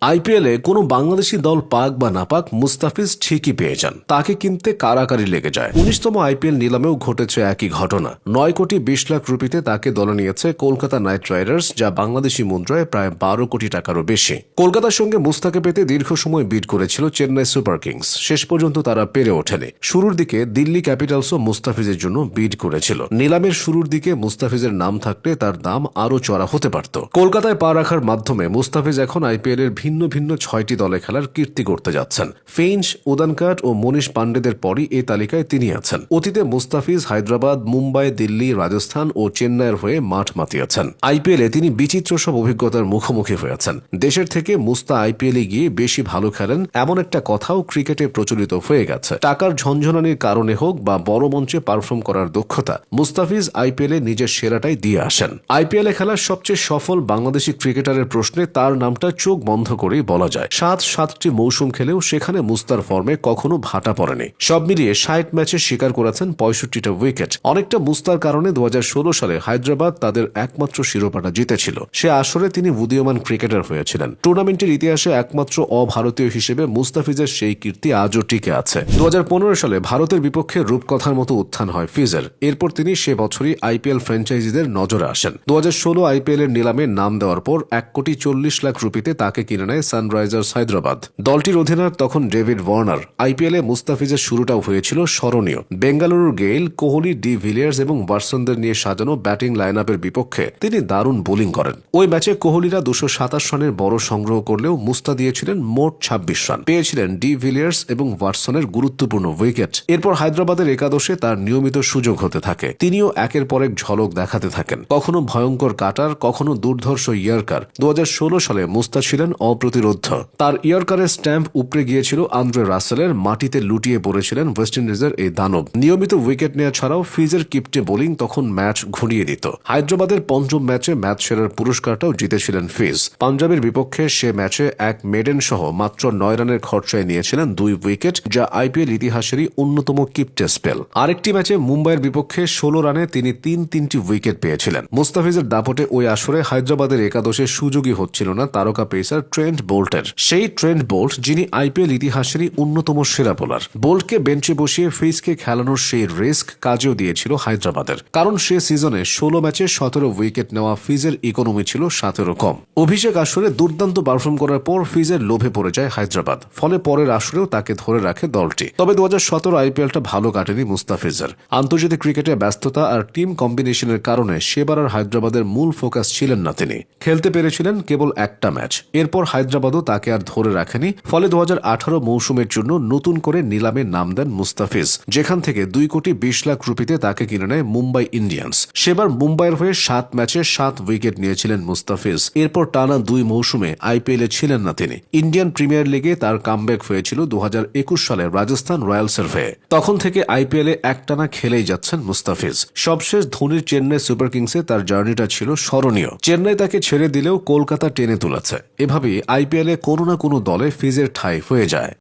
আইপিএলে কোনো বাংলাদেশি দল পাক বা না পাক মুস্তাফিজ ঠিকই পেয়ে যান। তাকে কিনতে কারাকারি লেগে যায়। ১৯তম আইপিএল নিলামেও ঘটেছে একই ঘটনা। ৯ কোটি ২০ লাখ রুপিতে তাকে দলে নিয়েছে কলকাতা নাইট রাইডার্স, যা বাংলাদেশি মুদ্রায় প্রায় ১২ কোটি টাকারও বেশি। কলকাতার সঙ্গে মুস্তাকে পেতে দীর্ঘ সময় বিড করেছিল চেন্নাই সুপার কিংস। শেষ পর্যন্ত তারা পেরে ওঠেনি। শুরুর দিকে দিল্লি ক্যাপিটালসও মুস্তাফিজের জন্য বিড করেছিল। নিলামের শুরুর দিকে মুস্তাফিজের নাম থাকলে তার দাম আরও চড়া হতে পারত। কলকাতায় পা রাখার মাধ্যমে মুস্তাফিজ এখন আইপিএলের ভিন্ন ভিন্ন ৬টি দলে খেলার কীর্তি করতে যাচ্ছেন। ফিঞ্চ, উদানকাট ও মনীষ পান্ডেদের পরই এই তালিকায় তিনি আছেন। অতীতে মুস্তাফিজ হায়দ্রাবাদ, মুম্বাই, দিল্লি, রাজস্থান ও চেন্নাইয়ের হয়ে মাঠ মাতিয়েছেন। আইপিএলে তিনি বিচিত্র সব অভিজ্ঞতার মুখোমুখি হয়েছেন। দেশের থেকে মুস্তা আইপিএলে গিয়ে বেশি ভালো খেলেন এমন একটা কথাও ক্রিকেটে প্রচলিত হয়ে গেছে। টাকার ঝনঝনানির কারণে হোক বা বড় মঞ্চে পারফর্ম করার দক্ষতা, মুস্তাফিজ আইপিএলে নিজের সেরাটাই দিয়ে আসেন। আইপিএলে খেলার সবচেয়ে সফল বাংলাদেশি ক্রিকেটারের প্রশ্নে তার নামটা চোখ বন্ধ করেই বলা যায়। ৭টি মৌসুম খেলেও সেখানে মুস্তার ফর্মে কখনো ভাটা পড়েনি। সব মিলিয়ে ৬০ ম্যাচে শিকার করেছেন ৬৫টা উইকেট। অনেকটা মুস্তার কারণে ২০১৬ সালে হায়দ্রাবাদ তাদের একমাত্র শিরোপাটা জিতেছিল। সে আসরে তিনি উদীয়মান ক্রিকেটার হয়েছিলেন। টুর্নামেন্টের ইতিহাসে একমাত্র অভারতীয় হিসেবে মুস্তাফিজের সেই কীর্তি আজও টিকে আছে। ২০১৫ সালে ভারতের বিপক্ষে রূপকথার মতো উত্থান হয় ফিজের। এরপর তিনি সে বছরই আইপিএল ফ্র্যাঞ্চাইজিদের নজরে আসেন। ২০১৬ আইপিএল এর নিলামে নাম দেওয়ার পর ১,৪০,০০,০০০ রুপিতে তাকে কিনে নেয় সানরাইজার্স হায়দ্রাবাদ। দলটির অধিনায়ক তখন ডেভিড ওয়ার্নার। আইপিএলে মুস্তাফিজের শুরুটাও হয়েছিল স্মরণীয়। বেঙ্গালুরুর গেইল, কোহলি, ডি ভিলিয়ার্স এবং ওয়াটসনদের নিয়ে সাজানো ব্যাটিং লাইন আপের বিপক্ষে তিনি দারুণ বোলিং করেন। ওই ম্যাচে কোহলিরা ২২৭ রানের বড় সংগ্রহ করলেও মুস্তা দিয়েছিলেন মোট ২৬ রান। পেয়েছিলেন ডি ভিলিয়ার্স এবং ওয়াটসনের গুরুত্বপূর্ণ উইকেট। এরপর হায়দ্রাবাদের একাদশে তার নিয়মিত সুযোগ হতে থাকে। তিনিও একের পর এক ঝলক দেখাতে থাকেন। কখনো ভয়ঙ্কর কাটার, কখনো দুর্ধর্ষ ইয়র্কার। ২০১৬ সালে মুস্তা ছিলেন অপ্রতিরোধ্য। তার ইয়র্কারের স্ট্যাম্প উপড়ে গিয়েছিল আন্দ্রে রাসেলের, মাটিতে লুটিয়ে পড়েছিলেন ওয়েস্ট ইন্ডিজের এই দানব। নিয়মিত উইকেট নেওয়া ছাড়াও ফিজের কিপ্টে বোলিং তখন ম্যাচ ঘুরিয়ে দিত। হায়দ্রাবাদের পঞ্চম ম্যাচে ম্যাচ সেরার পুরস্কারটাও জিতেছিলেন ফিজ। পাঞ্জাবের বিপক্ষে সে ম্যাচে এক মেডেন সহ মাত্র ৯ রানের খরচায় নিয়েছিলেন ২ উইকেট, যা আইপিএল ইতিহাসেরই অন্যতম কিপ্টে স্পেল। আরেকটি ম্যাচে মুম্বাইয়ের বিপক্ষে ১৬ রানে তিনি তিনটি উইকেট পেয়েছিলেন। মুস্তাফিজের দাপটে ওই আসরে হায়দ্রাবাদের একাদশে সুযোগই হচ্ছিল না তারকা পেসার ট্রেন্ট বোল্টের। সেই ট্রেন্ট বোল্ট যিনি আইপিএল ইতিহাসেরই অন্যতম সেরা বোলার। বোল্টকে বেঞ্চে বসিয়ে ফিজকে খেলানোর সেই রিস্ক কাজেও দিয়েছিল হায়দ্রাবাদের। কারণ সে সিজনে ১৬ ম্যাচে ১৭ উইকেট নেওয়া ফিজের ইকোনমি ছিল ৭-এরও কম। অভিষেক আসরে দুর্দান্ত পারফর্ম করার পর ফিজের লোভে পড়ে যায় হায়দ্রাবাদ। ফলে পরের আসরেও তাকে ধরে রাখে দলটি। তবে ২০১৭ আইপিএলটা ভালো কাটেনি মুস্তাফিজের। আন্তর্জাতিক ক্রিকেটে ব্যস্ততা আর টিম কম্বিনেশনের কারণে সেবার আর হায়দ্রাবাদের মূল ফোকাস ছিলেন না তিনি। খেলতে পেরেছিলেন কেবল একটা ম্যাচ। এরপর হায়দ্রাবাদও তাকে আর ধরে রাখেনি। ফলে ২০১৮ মৌসুমের জন্য নতুন করে নিলামে নাম দেন মুস্তাফিজ, যেখান থেকে ২,২০,০০,০০০ রুপিতে তাকে কিনে নেয় মুম্বাই ইন্ডিয়ান্স। সেবার মুম্বাইয়ের হয়ে ৭ ম্যাচে ৭ উইকেট নিয়েছিলেন মুস্তাফিজ। এরপর টানা ২ মৌসুমে আইপিএলে ছিলেন না তিনি। ইন্ডিয়ান প্রিমিয়ার লিগে তার কামব্যাক হয়েছিল ২০২১ সালে রাজস্থান রয়্যালসের হয়ে। তখন থেকে আইপিএলে একটানা খেলেই যাচ্ছেন মুস্তাফিজ। সবশেষ ধোনির চেন্নাই সুপার কিংসে তার জার্নিটা ছিল স্মরণীয়। চেন্নাই তাকে ছেড়ে দিলেও কলকাতা টেনে তুলেছে। এভাবেই আইপিএলে কোনো না কোনো দলে ফিজের ঠাঁই হয়ে যায়।